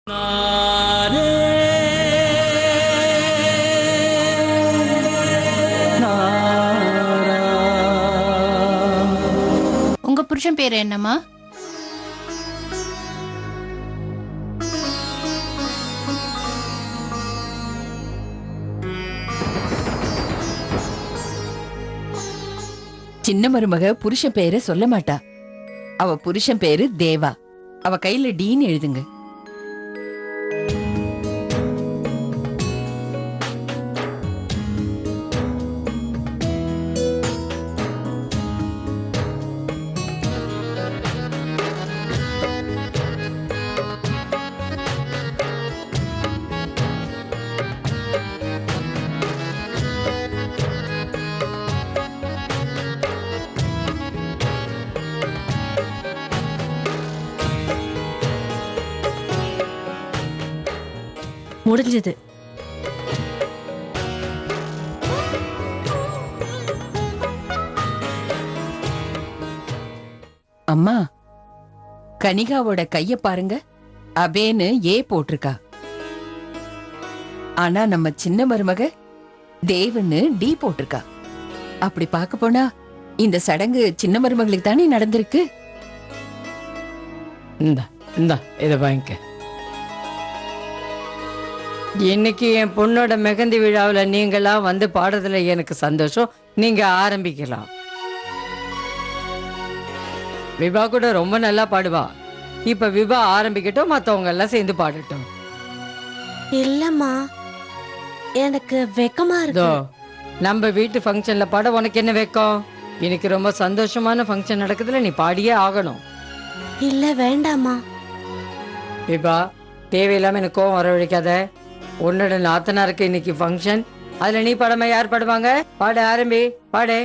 உங்க புருஷன் பேரு என்னம்மா? சின்ன மருமக புருஷன் பேரை சொல்ல மாட்டா. அவ புருஷன் பேரு தேவா. அவ கையில டீன்னு எழுதுங்க. முடிஞ்சது. அம்மா, கனிகாவோட கைய பாருங்க. அபேன்னு ஏ போட்டிருக்கா. ஆனா நம்ம சின்ன மருமக தேவன்னு டி போட்டிருக்கா. அப்படி பார்க்க போனா இந்த சடங்கு சின்ன மருமகளுக்கு தானே நடந்திருக்கு. இந்தா இதை வாங்கிக்க. இன்னைக்கு என் பொண்ணோட மெகந்தி விழாவில் நீங்களாம் வந்து பாடுறதுல எனக்கு சந்தோஷம். நீங்க ஆரம்பிக்கலாம். விபா கூட ரொம்ப நல்லா பாடுவா. இப்ப விபா ஆரம்பிக்கட்டும், மற்றவங்க எல்லாம் சேர்ந்து பாடட்டும். இல்லம்மா, எனக்கு வெக்கமா இதோ இருக்கு. நம்ம வீட்டு ஃபங்க்ஷன்ல பாட உனக்கு என்ன வெக்கம்? இன்னைக்கு ரொம்ப சந்தோஷமான ஃபங்க்ஷன் நடக்குதுல, நீ பாடியே ஆகணும். இல்ல வேண்டாமா. விபா, தேவையில்லாம எனக்கு கோவம் வரவழைக்காத. உன்னோட நாத்தனாருக்கு இன்னைக்கு ஃபங்க்ஷன். அதுல நீ பாடாம யார் பாடுவாங்க? பாட ஆரம்பி, பாடு.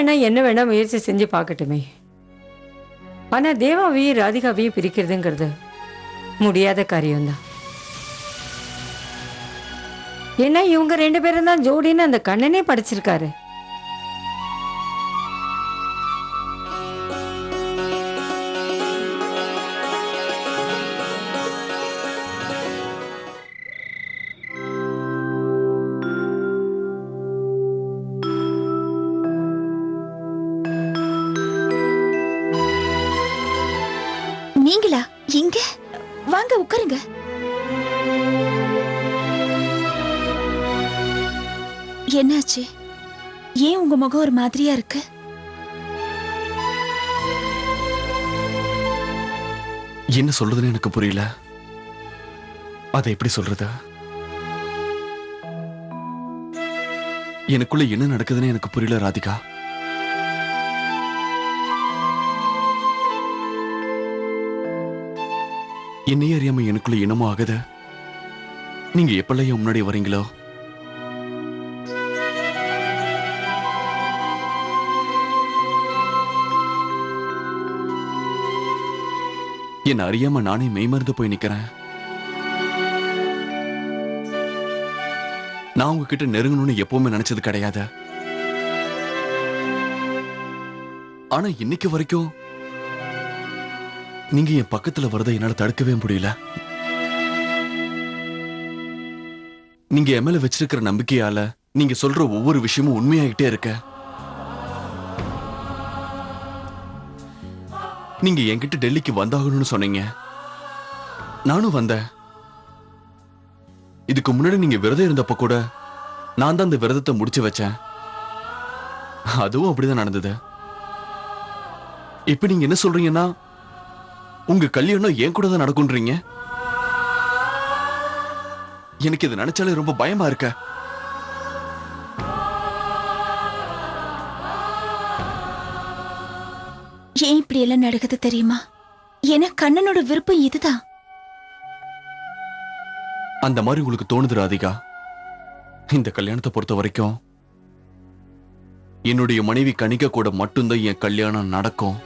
வேணா என்ன வேணா முயற்சி செஞ்சு பார்க்கட்டுமே. ஆனா தேவாவையும் ராதிகாவையும் பிரிக்கிறதுங்கிறது முடியாத காரியம்தான். ஏன்னா இவங்க 2 பேரும் தான் ஜோடின்னு அந்த கண்ணனே படைச்சிருக்காரு. நீங்களா? இங்க வாங்க உட்காருங்க. என்னாச்சு? ஏன் உங்க முகம் ஒரு மாதிரியா இருக்கு? என்ன சொல்றதுன்னு எனக்கு புரியல. அதை எப்படி சொல்றது? எனக்குள்ள என்ன நடக்குதுன்னு எனக்கு புரியல ராதிகா. என்னையே அறியாம எனக்குள்ள என்னமோ ஆகுது. நீங்க எப்பெல்லாம் என் முன்னாடி வரீங்களோ என்ன அறியாம நானே மெய்மறந்து போய் நிக்கிறேன். நான் உங்ககிட்ட நெருங்கணும்னு எப்பவுமே நினைச்சது கிடையாது. ஆனா இன்னைக்கு வரைக்கும் நீங்க என் பக்கத்துல வரதை என்னால தடுக்கவே முடியல. நீங்க என் மேல வச்சிருக்கிற நம்பிக்கையால நீங்க சொல்ற ஒவ்வொரு விஷயமும் உண்மையாயிட்டே இருக்க. நீங்க என்கிட்ட டெல்லிக்கு வந்தாகணும்னு சொன்னீங்க. நானும் வந்தேன். இதுக்கு முன்னாடி நீங்க விரதம் இருந்தப்ப கூட நான் தான் அந்த விரதத்தை முடிச்சு வச்சேன். அதுவும் அப்படிதான் நடந்தது. இப்ப நீங்க என்ன சொல்றீங்கன்னா உங்க கல்யாணம் என் கூட தான் நடக்கும்ன்றீங்க. எனக்கு இது நினைச்சாலே ரொம்ப பயமா இருக்க. ஏன் இப்படி எல்லாம் நடக்குது தெரியுமா? ஏன்னா கண்ணனோட விருப்பம் இதுதான். அந்த மாதிரி உங்களுக்கு தோணுது ராதிகா? இந்த கல்யாணத்தை பொறுத்த வரைக்கும் என்னுடைய மனைவி கணிக்க கூட மட்டும்தான் என் கல்யாணம் நடக்கும்.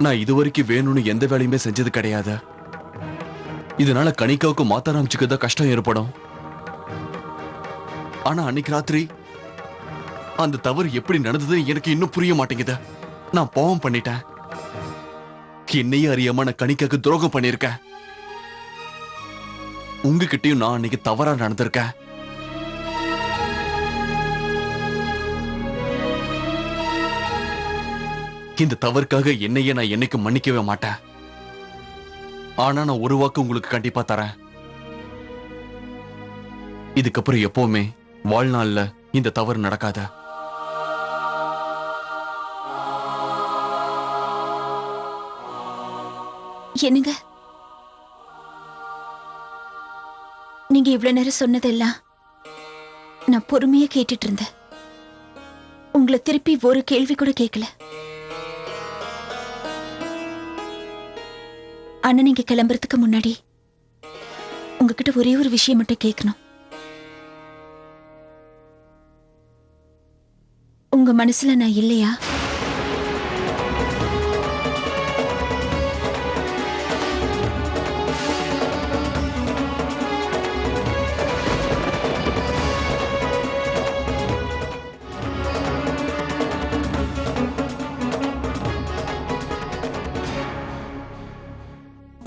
நான் இதுவரைக்கும் வேணும்னு எந்த வேலையுமே செஞ்சது கிடையாது. இதனால கணிக்காவுக்கு மாத்தாராமிச்சுக்கு கஷ்டம் ஏற்படும். ஆனா அன்னைக்கு ராத்திரி அந்த தவறு எப்படி நடந்தது எனக்கு இன்னும் புரிய மாட்டேங்குது. நான் பாவம் பண்ணிட்டேன். என்னையே அறியாம நான் கணிக்காக்கு துரோகம் பண்ணிருக்கேன். உங்ககிட்டயும் நான் அன்னைக்கு தவறா நடந்திருக்கேன். இந்த தவறுக்காக என்னையே நான் என்னைக்கு மன்னிக்கவே மாட்டேன். ஆனா நான் ஒரு வாக்கு உங்களுக்கு கண்டிப்பா தரேன். இதுக்கப்புறம் எப்பவுமே வாழ்நாள்ல இந்த தவறு நடக்காத. என்னங்க, நீங்க இவ்வளவு நேரம் சொன்னதெல்லாம் நான் பொறுமையா கேட்டுட்டு இருந்தேன். உங்களை திருப்பி ஒரு கேள்வி கூட கேட்கல. ஆனா நீங்க கிளம்புறதுக்கு முன்னாடி உங்ககிட்ட ஒரே ஒரு விஷயம் மட்டும் கேட்கணும். உங்க மனசுல நான் இல்லையா?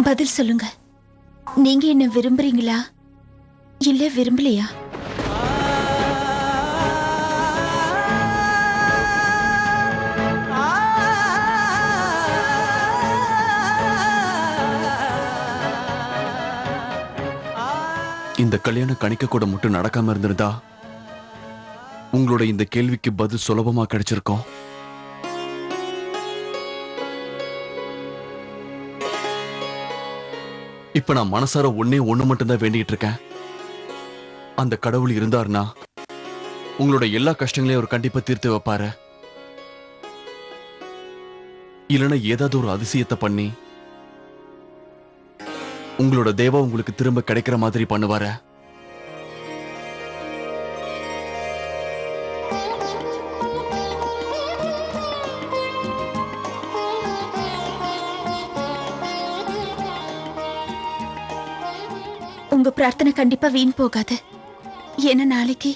பதில் சொல்லுங்க. நீங்க என்ன விரும்புறீங்களா இல்ல விரும்பலையா? இந்த கல்யாணம் கணிக்க கூட மட்டும் நடக்காம இருந்திருந்தா உங்களோட இந்த கேள்விக்கு பதில் சுலபமா கிடைச்சிருக்கும். இப்ப நான் மனசார ஒண்ணு மட்டும்தான் வேண்டிட்டு இருக்கேன். அந்த கடவுள் இருந்தார்னா உங்களோட எல்லா கஷ்டங்களையும் அவர் கண்டிப்பா தீர்த்து வைப்பாரு. இல்லைன்னா ஏதாவது ஒரு அதிசயத்தை பண்ணி உங்களோட தேவா உங்களுக்கு திரும்ப கிடைக்கிற மாதிரி பண்ணுவாரு. உங்க பிரார்த்தனை கண்டிப்பா வீண் போகாது. ஏன்னா நாளைக்கு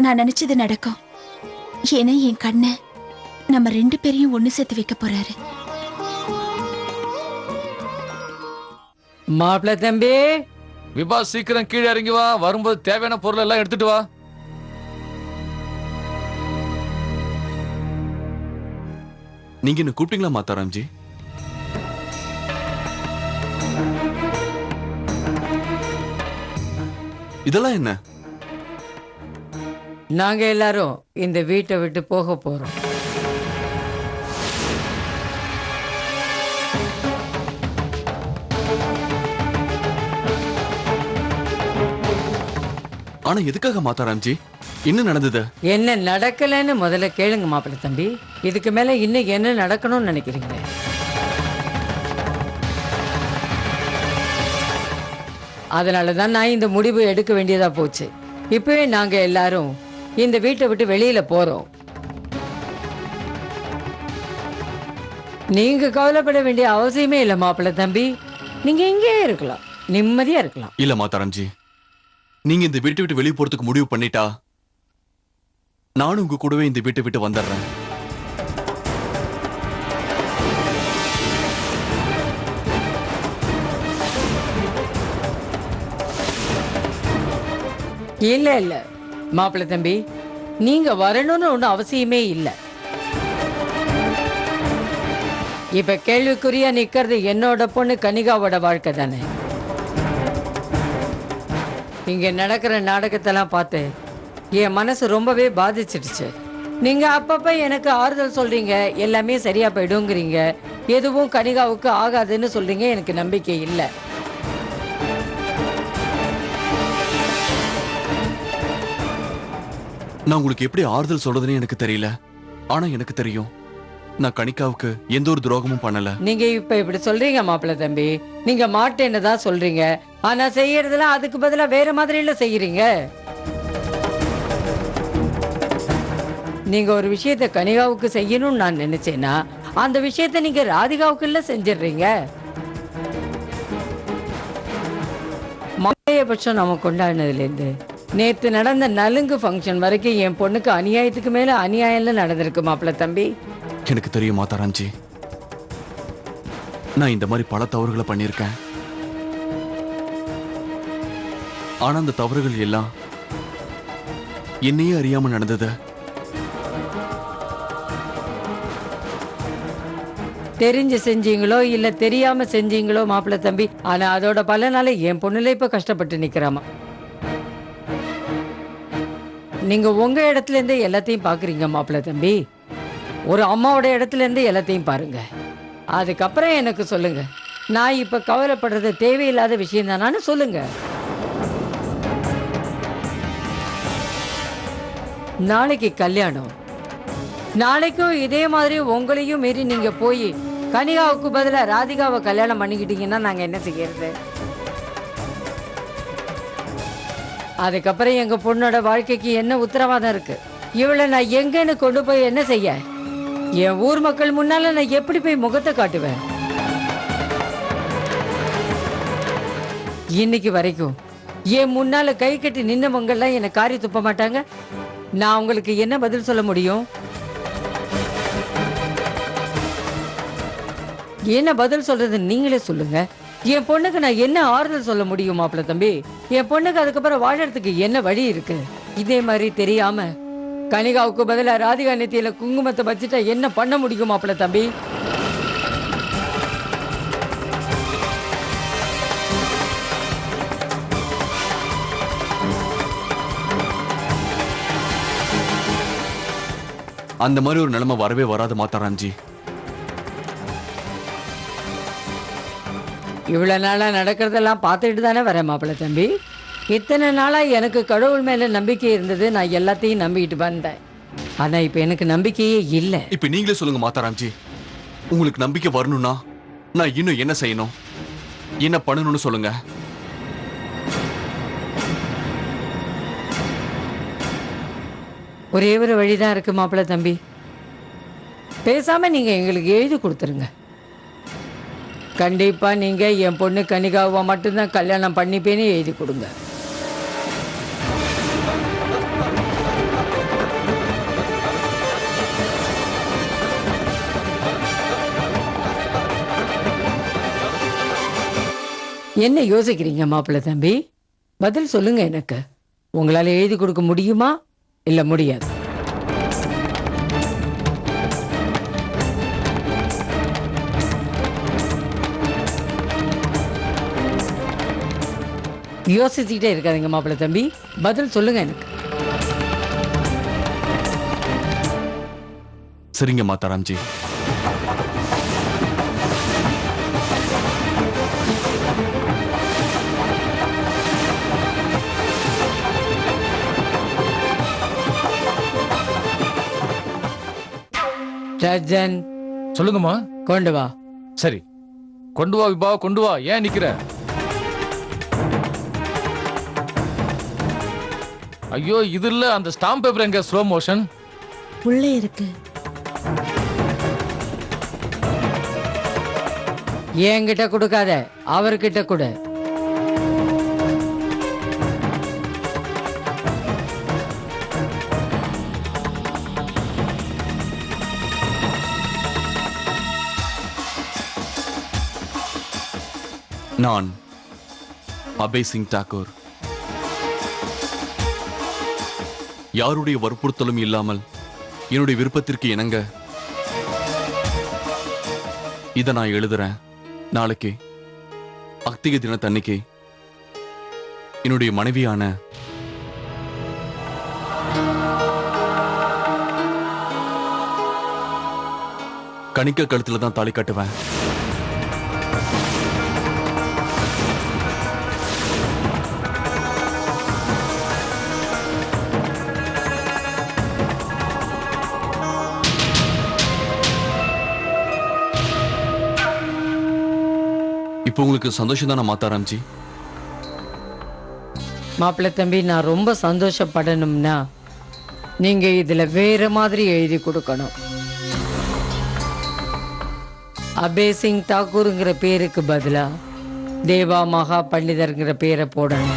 நான் நினைச்சது நடக்கும். ஏன்னா என் கண்ணை நம்ம 2 பேரையும் ஒண்ணு சேர்த்து வைக்க போறாரு. மாப்பிள்ள தம்பி, விபா சீக்கிரம் கீழே இறங்கி வா. வரும்போது தேவையான பொருள் எல்லாம் எடுத்துட்டு வா. நீங்க என்ன கூப்பிட்டீங்களா மாத்தாராம்ஜி? இதெல்லாம் என்ன? நாங்க எல்லாரும் இந்த வீட்டை விட்டு போக போறோம். ஆனா எதுக்காக மாத்தாராம்ஜி? என்ன நடந்தது? என்ன நடக்கலன்னு முதல்ல கேளுங்க மாப்பிள்ள தம்பி. இதுக்கு மேல இன்னும் என்ன நடக்கணும்னு நினைக்கிறீங்க? அதனாலதான் நான் இந்த முடிவு எடுக்க வேண்டியதா போச்சு. இப்பவே நாங்க எல்லாரும் இந்த வீட்டை விட்டு வெளியில போறோம். நீங்க கவலைப்பட வேண்டிய அவசியமே இல்லை மாப்பிள்ள தம்பி. நீங்க இங்கே இருக்கலாம், நிம்மதியா இருக்கலாம். இல்ல மாத்தாராம்ஜி, நீங்க இந்த வீட்டை விட்டு வெளியே போறதுக்கு முடிவு பண்ணிட்டா நானும் உங்க கூடவே இந்த வீட்டை விட்டு வந்துடுறேன். இல்ல இல்ல மாப்பிள்ள தம்பி, நீங்க வரணும்னு ஒன்றும் அவசியமே இல்லை. இப்ப கேள்விக்குறியா நிக்கிறது என்னோட பொண்ணு கனிகாவோட வாழ்க்கை தானே. இங்க நடக்கிற நாடகத்தெல்லாம் பார்த்து என் மனசு ரொம்பவே பாதிச்சிடுச்சு. நீங்க அப்பப்ப எனக்கு ஆறுதல் சொல்றீங்க, எல்லாமே சரியா போயிடுங்கிறீங்க, எதுவும் கனிகாவுக்கு ஆகாதுன்னு சொல்றீங்க. எனக்கு நம்பிக்கை இல்லை. நான் உங்களுக்கு எப்படி ஆறுதல் சொல்றதுன்னு எனக்கு தெரியல. ஆனா எனக்கு தெரியும், நான் கணிகாவுக்கு எந்த ஒரு துரோகமும் பண்ணல. நீங்க இப்ப இப்படி சொல்றீங்க மாப்பிள்ள தம்பி. நீங்க மாட்டேன்னு தான் சொல்றீங்க, ஆனா செய்யறதுலாம் அதுக்கு பதிலா வேற மாதிரில செய்யறீங்க. நீங்க ஒரு விஷயத்த கனிகாவுக்கு செய்யணும்னு நான் நினைச்சேன்னா அந்த விஷயத்த நீங்க ராதிகாவுக்கு இல்ல செஞ்சிடுறீங்க. பட்சம் நம்ம கொண்டாடினதுல இருந்து நேத்து நடந்த நலுங்கு ஃபங்க்ஷன் வரைக்கும் என் பொண்ணுக்கு அநியாயத்துக்கு மேல அநியாயம் நடந்திருக்கு மாப்பிள்ள தம்பி. எனக்கு தெரியும் மாத்தாராம்ஜி, நான் இந்த மாதிரி பல தவறுகளை பண்ணியிருக்கேன். ஆனா அந்த தவறுகள் எல்லாம் என்னையே அறியாம நடந்தது. தெரிஞ்சு செஞ்சீங்களோ இல்ல தெரியாம செஞ்சீங்களோ மாப்பிள்ள தம்பி, ஆனா அதோட பலனால என் பொண்ணுல இப்ப கஷ்டப்பட்டு நிக்கிறாமா. நீங்க உங்க இடத்துல இருந்தே எல்லாத்தையும் பாக்குறீங்க மாப்பிள்ள தம்பி. ஒரு அம்மாவோட இடத்துல இருந்து எல்லாத்தையும் பாருங்க. அதுக்கப்புறம் எனக்கு சொல்லுங்க, நான் இப்ப கவலைப்படுறது தேவையில்லாத விஷயம் தானான்னு சொல்லுங்க. நாளைக்கு கல்யாணம், நாளைக்கும் இதே மாதிரி உங்களையும் மீறி நீங்க போய் கனிகாவுக்கு பதிலா ராதிகாவை கல்யாணம் பண்ணிக்கிட்டீங்கன்னா நாங்க என்ன செய்யறது? அதுக்கப்புறம் எங்க பொண்ணோட வாழ்க்கைக்கு என்ன உத்தரவாதம் இருக்கு? இவளை நான் எங்கன்னு கொண்டு போய் என்ன செய்ய? என் ஊர் மக்கள் முன்னால நான் எப்படி போய் முகத்தை காட்டுவேன்? இன்னைக்கு வரைக்கும் என் முன்னால கை கட்டி நின்னவங்கெல்லாம் என்னை காரி துப்ப மாட்டாங்க. நான் உங்களுக்கு என்ன பதில் சொல்ல முடியும்? என்ன பதில் சொல்றது நீங்களே சொல்லுங்க. என் பொண்ணுக்கு நான் என்ன ஆறுதல் சொல்ல முடியும் மாப்பிள்ள தம்பி? என் பொண்ணுக்கு அதுக்கப்புறம் வாழறதுக்கு என்ன வழி இருக்கு? இதே மாதிரி தெரியாம கனிகாவுக்கு பதிலா ராதிகா நெத்தியில குங்குமத்தை வச்சுட்டா என்ன பண்ண முடியும் மாப்பிள்ள தம்பி? அந்த மாதிரி ஒரு நிலைமை வரவே வராது மாத்தாராம்ஜி. இவ்வளவு நாளா நடக்கிறதெல்லாம் பார்த்துட்டு தானே வரேன் மாப்பிள்ள தம்பி. இத்தனை நாளா எனக்கு கடவுள் மேல நம்பிக்கை இருந்தது, நான் எல்லாத்தையும் நம்பிக்கிட்டு வந்தேன். ஆனா இப்ப எனக்கு நம்பிக்கையே இல்லை. இப்ப நீங்களே சொல்லுங்க மாத்தாராம்ஜி, உங்களுக்கு நம்பிக்கை வரணும்னா நான் இன்னும் என்ன செய்யணும், என்ன பண்ணணும்னு சொல்லுங்க. ஒரே ஒரு வழிதான் இருக்கு மாப்பிள்ள தம்பி. பேசாம நீங்க எங்களுக்கு எழுதி கொடுத்துருங்க. கண்டிப்பா நீங்க என் பொண்ணு கனிகாவை மட்டும்தான் கல்யாணம் பண்ணிப்பேன்னு எழுதி கொடுங்க. என்ன யோசிக்கிறீங்க மாப்பிள்ளை தம்பி? பதில் சொல்லுங்க எனக்கு. உங்களால எழுதி கொடுக்க முடியுமா இல்ல முடியாது? யோசிச்சுக்கிட்டே இருக்காதீங்க மாப்பிள்ளை தம்பி, பதில் சொல்லுங்க எனக்கு. சரிங்க மாதாராம்ஜி. ராஜன், சொல்லுங்கம்மா. கொண்டு வா. சரி, கொண்டு வா விபா, கொண்டு வா. ஏன் நிக்கிற? ஐயோ, இது இல்ல, அந்த ஸ்டாம்ப் பேப்பர் எங்க? ஸ்லோ மோஷன் உள்ள இருக்கு. என்கிட்ட கொடுக்காத, அவர்கிட்ட கொடு. நான் அபய் சிங் தாக்கூர் யாருடைய வற்புறுத்தலும் இல்லாமல் என்னுடைய விருப்பத்திற்கு இணங்க இதை நான் எழுதுறேன். நாளைக்கு அக்திக தினத்தன்னைக்கு என்னுடைய மனைவியான கணிக்க கழுத்துல தான் தாலி கட்டுவேன். இப்போ உங்களுக்கு சந்தோஷம் தானே மாதாராம்ஜி? மாப்பிள்ளை தம்பி, நான் ரொம்ப சந்தோஷப்படணும்னா நீங்க இதுல வேற மாதிரி எழுதி கொடுக்கணும். அபய் சிங் தாக்கூருங்கிற பேருக்கு பதிலா தேவா மகா பண்டிதர்ங்கிற பேரை போடணும்.